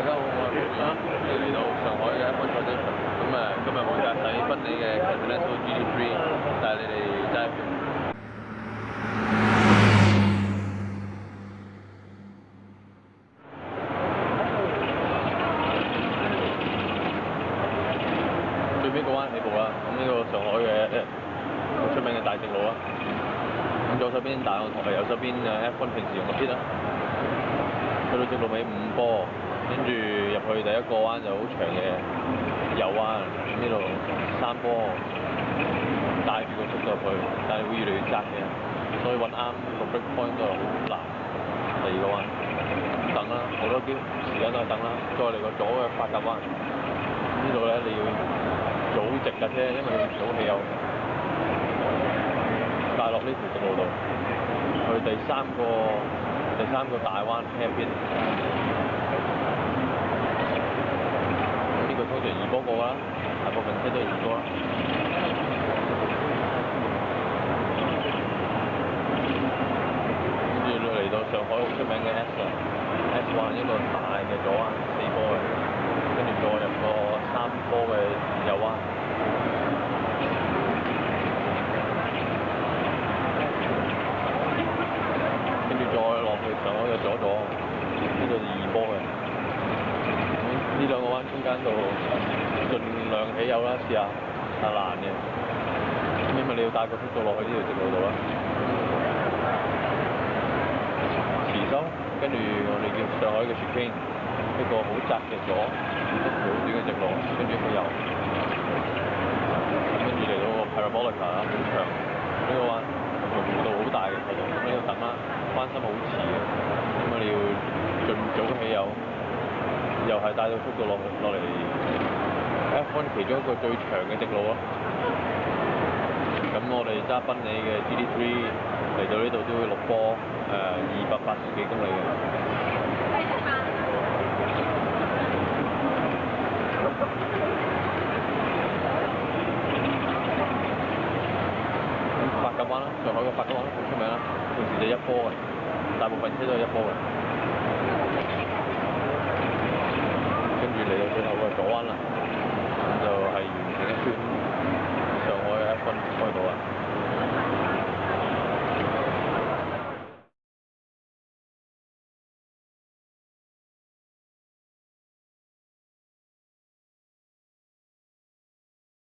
大家好，我係浩然，歡迎嚟到上海嘅 F1 賽車場。今日會駕駛賓利嘅 Continental GT3，帶你哋揸一圈。最尾個彎起步啦，呢個上海嘅好出名嘅大直路啦。咁左手邊大澳同埋右手邊F1 平時用嘅 pit 啦。去到直路尾5波，跟住入去第一個彎就好長嘅右彎，呢度3波帶住個速度入去，但係會越嚟越窄嘅，所以揾啱個 break point 都係好難。第二個彎等啦，好多時間都係等啦，再嚟個左嘅發夾彎，呢度咧你要早直架車，因為你早汽油帶落呢條直路度，去第三個大彎 hairpin， 呢個通常2波過啦，大部分車都係2波啦。跟住嚟到上海好出名嘅 S 彎，一個大嘅左彎4波嘅，跟住再入個3波嘅右彎。跟住再落去上海嘅左，呢度2波嘅。呢兩個彎中間度盡量起油啦，試下，係難嘅，因為你要帶個速度落去呢條直路度啦。遲收，跟住我哋叫上海嘅 chicane， 一個好窄嘅左，一條好短嘅直路，跟住起油。跟住嚟到個 parabolica 啦，好長，呢個彎弧度好大嘅坡度，咁呢度等啦，翻身好遲嘅，咁你要盡早起油，又係帶到速度落嚟 F1 其中一個最長嘅直路咯。咁我哋揸賓利嘅 GT3 嚟到呢度都要6波，280幾公里嘅。發夾彎啦，上海個發夾彎好出名啦，平時就1波嘅，大部分車都係1波嘅。跟住嚟到最後個左彎啦，咁就係完成一圈。